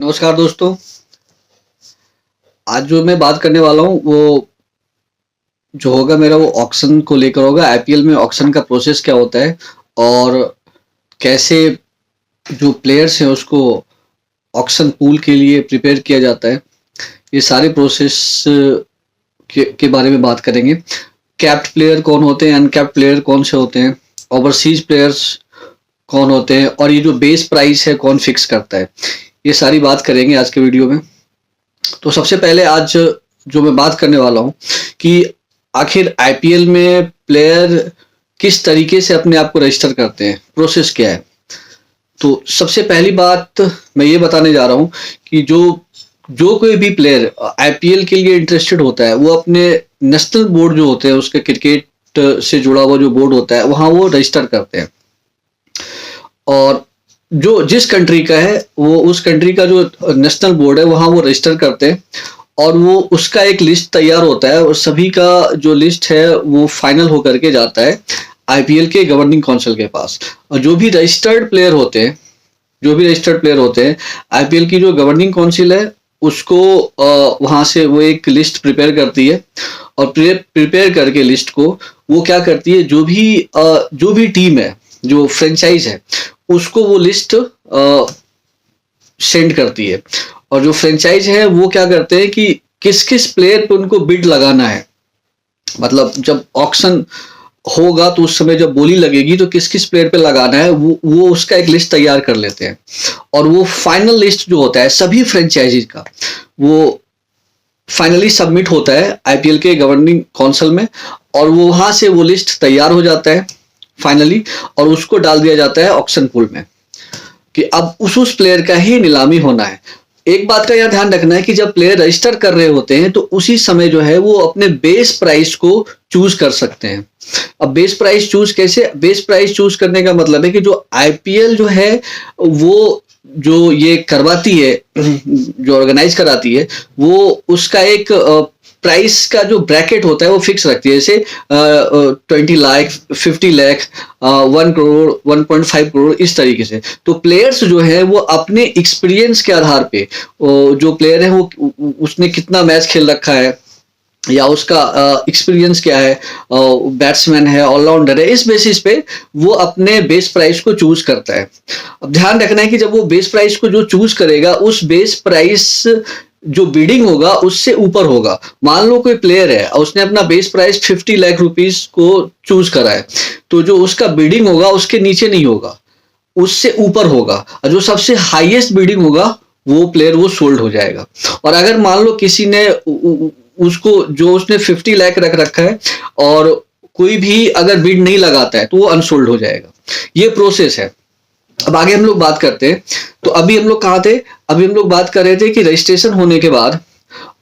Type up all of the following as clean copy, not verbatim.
नमस्कार दोस्तों। आज जो मैं बात करने वाला हूँ वो जो होगा मेरा वो ऑक्शन को लेकर होगा। आईपीएल में ऑक्शन का प्रोसेस क्या होता है और कैसे जो प्लेयर्स हैं उसको ऑक्शन पूल के लिए प्रिपेयर किया जाता है। ये सारे प्रोसेस के बारे में बात करेंगे। कैप्ड प्लेयर कौन होते हैं, अनकैप्ड प्लेयर कौन से होते हैं, ओवरसीज प्लेयर्स कौन होते हैं और ये जो बेस प्राइस है कौन फिक्स करता है। ये सारी बात करेंगे आज के वीडियो में। तो सबसे पहले आज जो मैं बात करने वाला हूँ कि आखिर आईपीएल में प्लेयर किस तरीके से अपने आप को रजिस्टर करते हैं, प्रोसेस क्या है। तो सबसे पहली बात मैं ये बताने जा रहा हूँ कि जो कोई भी प्लेयर आईपीएल के लिए इंटरेस्टेड होता है वो अपने नेशनल बोर्ड जो होते हैं, उसके क्रिकेट से जुड़ा हुआ जो बोर्ड होता है वहाँ वो रजिस्टर करते हैं। और जो जिस कंट्री का है वो उस कंट्री का जो नेशनल बोर्ड है वहाँ वो रजिस्टर करते हैं और वो उसका एक लिस्ट तैयार होता है और सभी का जो लिस्ट है वो फाइनल होकर के जाता है आईपीएल के गवर्निंग काउंसिल के पास। और जो भी रजिस्टर्ड प्लेयर होते हैं आईपीएल की जो गवर्निंग काउंसिल है उसको वहाँ से वो एक लिस्ट प्रिपेयर करती है और प्रिपेयर करके लिस्ट को वो क्या करती है, जो भी टीम है, जो फ्रेंचाइज है, उसको वो लिस्ट सेंड करती है। और जो फ्रेंचाइज है वो क्या करते हैं कि किस किस प्लेयर पे उनको बिड लगाना है। मतलब जब ऑक्शन होगा तो उस समय जब बोली लगेगी तो किस किस प्लेयर पे लगाना है वो उसका एक लिस्ट तैयार कर लेते हैं। और वो फाइनल लिस्ट जो होता है सभी फ्रेंचाइजीज का वो फाइनली सबमिट होता है आईपीएल के गवर्निंग काउंसिल में और वो वहां से वो लिस्ट तैयार हो जाता है फाइनली और उसको डाल दिया जाता है ऑक्शन पूल में कि अब उस प्लेयर का ही नीलामी होना है। एक बात का यहाँ ध्यान रखना है कि जब प्लेयर रजिस्टर कर रहे होते हैं तो उसी समय जो है वो अपने बेस प्राइस को चूज कर सकते हैं। अब बेस प्राइस चूज कैसे, बेस प्राइस चूज करने का मतलब है कि जो आईपीएल जो है वो जो ये करवाती है, जो ऑर्गेनाइज कराती है, वो उसका एक प्राइस का जो ब्रैकेट होता है वो फिक्स रखती है। जैसे 20 लाख, 50 लाख, 1 करोड़, 1.5 करोड़, इस तरीके से। तो प्लेयर्स जो है वो अपने एक्सपीरियंस के आधार पे, जो प्लेयर है वो उसने कितना मैच खेल रखा है या उसका एक्सपीरियंस क्या है, बैट्समैन है, ऑलराउंडर है, इस बेसिस पे वो अपने बेस प्राइस को चूज करता है। अब ध्यान रखना है कि जब वो बेस प्राइस को जो चूज करेगा उस बेस प्राइस जो बिडिंग होगा उससे ऊपर होगा। मान लो कोई प्लेयर है और उसने अपना बेस प्राइस 50 लाख रुपीस को चूज करा है तो जो उसका बिडिंग होगा उसके नीचे नहीं होगा, उससे ऊपर होगा और जो सबसे हाईएस्ट बिडिंग होगा वो प्लेयर वो सोल्ड हो जाएगा। और अगर मान लो किसी ने उसको जो उसने 50 लाख रख रखा है और कोई भी अगर बिड नहीं लगाता है तो वो अनसोल्ड हो जाएगा। ये प्रोसेस है। अब आगे हम लोग बात करते हैं। तो अभी हम लोग कहाँ थे, अभी हम लोग बात कर रहे थे कि रजिस्ट्रेशन होने के बाद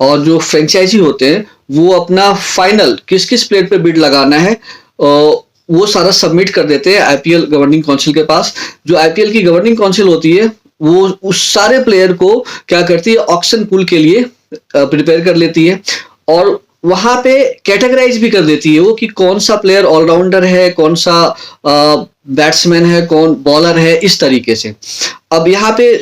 और जो फ्रेंचाइजी होते हैं वो अपना फाइनल किस किस प्लेयर पे बिड लगाना है वो सारा सबमिट कर देते हैं आईपीएल गवर्निंग काउंसिल के पास। जो आईपीएल की गवर्निंग काउंसिल होती है वो उस सारे प्लेयर को क्या करती है, ऑक्शन पूल के लिए प्रिपेयर कर लेती है और वहां पे कैटेगराइज भी कर देती है वो कि कौन सा प्लेयर ऑलराउंडर है, कौन सा बैट्समैन है, कौन बॉलर है, इस तरीके से। अब यहाँ पे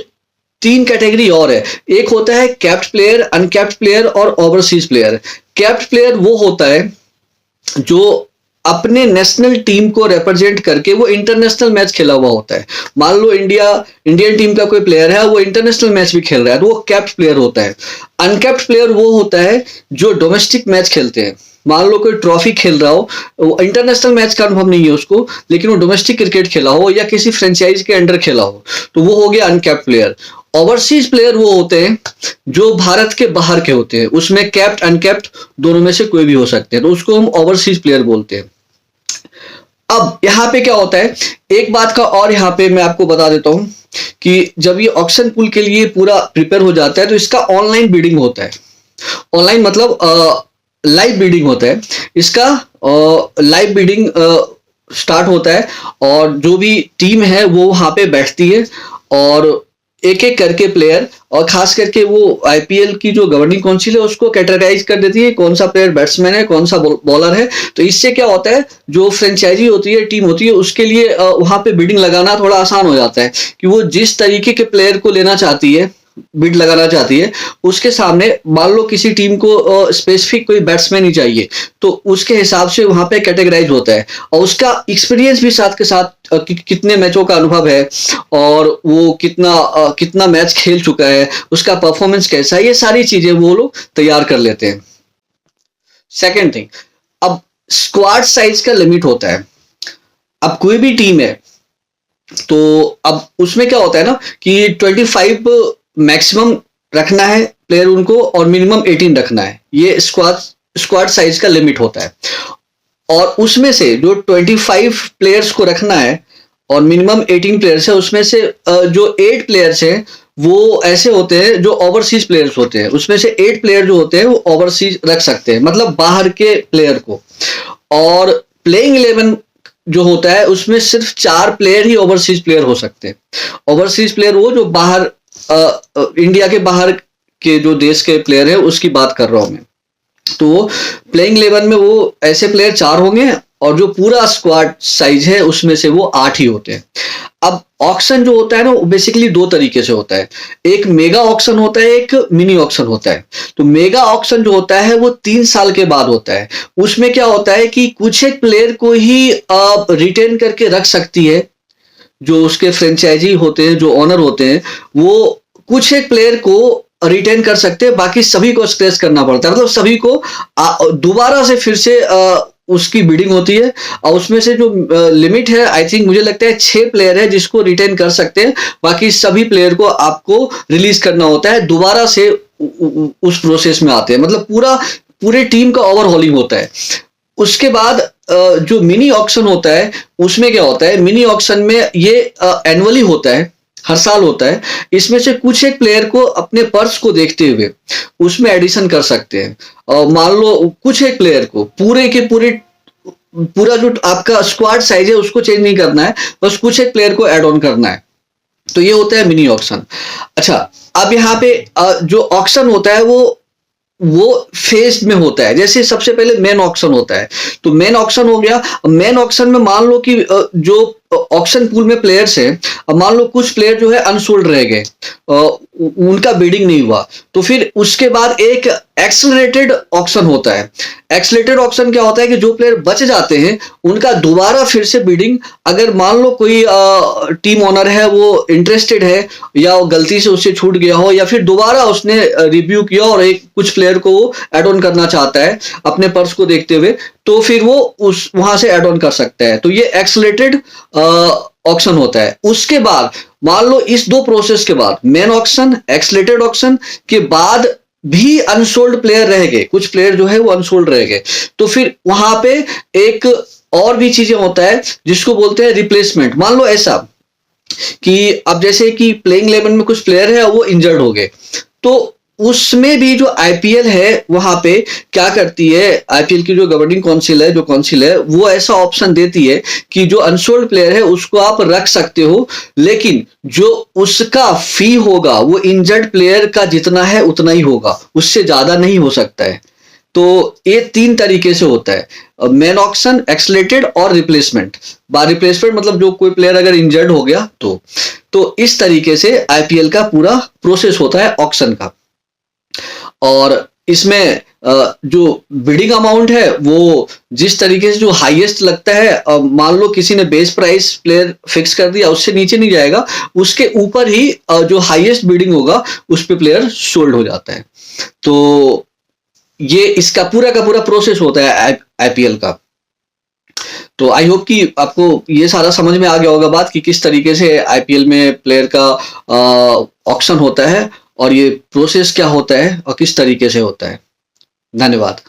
3 कैटेगरी और है। एक होता है कैप्ड प्लेयर, अनकैप्ड प्लेयर और ओवरसीज प्लेयर। कैप्ड प्लेयर वो होता है जो अपने नेशनल टीम को रिप्रेजेंट करके वो इंटरनेशनल मैच खेला हुआ होता है। मान लो इंडियन टीम का कोई प्लेयर है वो इंटरनेशनल मैच भी खेल रहा है तो वो कैप्ड प्लेयर होता है। अनकैप्ड प्लेयर वो होता है जो डोमेस्टिक मैच खेलते हैं। मान लो कोई ट्रॉफी खेल रहा हो, इंटरनेशनल मैच कन्फर्म नहीं है उसको, लेकिन वो डोमेस्टिक क्रिकेट खेला हो या किसी फ्रेंचाइज के अंडर खेला हो तो वो हो गया अनकैप्ड प्लेयर। ओवरसीज प्लेयर वो होते हैं जो भारत के बाहर के होते हैं, उसमें कैप्ड अनकैप्ड दोनों में से कोई भी हो सकते हैं, तो उसको हम ओवरसीज प्लेयर बोलते हैं। अब यहाँ पे क्या होता है, एक बात का और यहाँ पे मैं आपको बता देता हूं कि जब ये ऑक्शन पूल के लिए पूरा प्रिपेयर हो जाता है तो इसका ऑनलाइन बिडिंग होता है। ऑनलाइन मतलब लाइव बिडिंग होता है। इसका लाइव बिडिंग स्टार्ट होता है और जो भी टीम है वो वहां पे बैठती है और एक एक करके प्लेयर, और खास करके वो आईपीएल की जो गवर्निंग काउंसिल है उसको कैटेगराइज कर देती है कौन सा प्लेयर बैट्समैन है, कौन सा बॉलर है। तो इससे क्या होता है, जो फ्रेंचाइजी होती है, टीम होती है, उसके लिए वहां पे बिडिंग लगाना थोड़ा आसान हो जाता है कि वो जिस तरीके के प्लेयर को लेना चाहती है बिड लगाना चाहती है, उसके सामने मान लो किसी टीम को स्पेसिफिक कोई बैट्समैन ही चाहिए, तो उसके हिसाब से वहां पे कैटेगराइज होता है और उसका एक्सपीरियंस भी साथ के साथ कितने मैचों का अनुभव है और वो कितना मैच खेल चुका है, उसका परफॉर्मेंस कैसा है, ये सारी चीजें वो लोग तैयार कर लेते हैं। सेकेंड थिंग, अब स्क्वाड साइज का लिमिट होता है। अब कोई भी टीम है तो अब उसमें क्या होता है ना कि 25 मैक्सिमम रखना है प्लेयर उनको और मिनिमम 18 रखना है, ये स्क्वाड साइज का लिमिट होता है। और उसमें से जो 25 प्लेयर्स को रखना है और मिनिमम 18 प्लेयर्स है, उसमें से जो 8 प्लेयर्स हैं वो ऐसे होते हैं जो ओवरसीज प्लेयर्स होते हैं, उसमें से 8 प्लेयर जो होते हैं वो ओवरसीज रख सकते हैं, मतलब बाहर के प्लेयर को। और प्लेइंग 11 जो होता है उसमें सिर्फ 4 प्लेयर ही ओवरसीज प्लेयर हो सकते हैं। ओवरसीज प्लेयर वो जो बाहर इंडिया के बाहर के जो देश के प्लेयर है उसकी बात कर रहा हूं मैं। तो प्लेइंग 11 में वो ऐसे प्लेयर 4 होंगे और जो पूरा स्क्वाड साइज है उसमें से वो 8 ही होते हैं। अब ऑक्शन जो होता है ना वो बेसिकली 2 तरीके से होता है, एक मेगा ऑक्शन होता है, एक मिनी ऑक्शन होता है। तो मेगा ऑक्शन जो होता है वो 3 साल के बाद होता है। उसमें क्या होता है कि कुछ एक प्लेयर को ही रिटेन करके रख सकती है, जो उसके फ्रेंचाइजी होते हैं, जो ऑनर होते हैं, वो कुछ एक प्लेयर को रिटेन कर सकते हैं, बाकी सभी को स्क्रैच करना पड़ता है, मतलब सभी को दोबारा से फिर से उसकी बिडिंग होती है। और उसमें से जो लिमिट है, आई थिंक मुझे लगता है 6 प्लेयर है जिसको रिटेन कर सकते हैं, बाकी सभी प्लेयर को आपको रिलीज करना होता है, दोबारा से उस प्रोसेस में आते हैं, मतलब पूरे टीम का ओवरहॉलिंग होता है। उसके बाद जो मिनी ऑक्शन होता है उसमें क्या होता है, मिनी ऑक्शन में ये एनुअली होता है, हर साल होता है। इसमें से कुछ एक प्लेयर को अपने पर्स को देखते हुए उसमें एडिशन कर सकते हैं। और मान लो कुछ एक प्लेयर को पूरा जो आपका स्क्वाड साइज है उसको चेंज नहीं करना है, बस कुछ एक प्लेयर को ऐड ऑन करना है, तो ये होता है मिनी ऑक्शन। अच्छा, अब यहाँ पे जो ऑक्शन होता है वो फेज में होता है। जैसे सबसे पहले मेन ऑक्शन होता है, तो मेन ऑक्शन हो गया। मेन ऑक्शन में मान लो कि जो ऑक्शन पूल में प्लेयर्स हैं, अब मान लो कुछ प्लेयर जो है अनसोल्ड रह गए, उनका बिडिंग नहीं हुआ, तो फिर उसके बाद एक एक्सेलरेटेड ऑक्शन होता है। एक्सेलरेटेड ऑक्शन क्या होता है कि जो प्लेयर बच जाते हैं उनका दोबारा फिर से बिडिंग, अगर मान लो कोई टीम ओनर है वो इंटरेस्टेड है या गलती से उससे छूट गया हो या फिर दोबारा उसने रिव्यू किया और कुछ प्लेयर को ऐड ऑन करना चाहता है अपने पर्स को देखते हुए, तो फिर वो वहां से ऐड ऑन कर सकता है। तो ये एक्सेलरेटेड ऑक्शन होता है। उसके बाद मान लो इस 2 प्रोसेस के बाद, मेन ऑक्शन, एक्सेलरेटेड ऑक्शन के बाद भी अनसोल्ड प्लेयर रह गए, कुछ प्लेयर जो है वो अनसोल्ड रह गए, तो फिर वहां पे एक और भी चीजें होता है जिसको बोलते हैं रिप्लेसमेंट। मान लो ऐसा कि अब जैसे कि प्लेइंग 11 में कुछ प्लेयर है वो इंजर्ड हो गए, तो उसमें भी जो आईपीएल है वहां पे क्या करती है, आईपीएल की जो गवर्निंग काउंसिल है वो ऐसा ऑप्शन देती है कि जो अनसोल्ड प्लेयर है उसको आप रख सकते हो, लेकिन जो उसका फी होगा वो इंजर्ड प्लेयर का जितना है उतना ही होगा, उससे ज्यादा नहीं हो सकता है। तो ये 3 तरीके से होता है, मेन ऑक्शन, एक्सेलरेटेड और रिप्लेसमेंट। रिप्लेसमेंट मतलब जो कोई प्लेयर अगर इंजर्ड हो गया तो इस तरीके से आईपीएल का पूरा प्रोसेस होता है ऑक्शन का। और इसमें जो बिडिंग अमाउंट है वो जिस तरीके से जो हाईएस्ट लगता है, मान लो किसी ने बेस प्राइस प्लेयर फिक्स कर दिया, उससे नीचे नहीं जाएगा, उसके ऊपर ही जो हाईएस्ट बिडिंग होगा उस पे प्लेयर सोल्ड हो जाता है। तो ये इसका पूरा का पूरा प्रोसेस होता है आईपीएल का। तो आई होप कि आपको ये सारा समझ में आ गया होगा बात कि किस तरीके से आईपीएल में प्लेयर का ऑक्शन होता है और ये प्रोसेस क्या होता है और किस तरीके से होता है। धन्यवाद।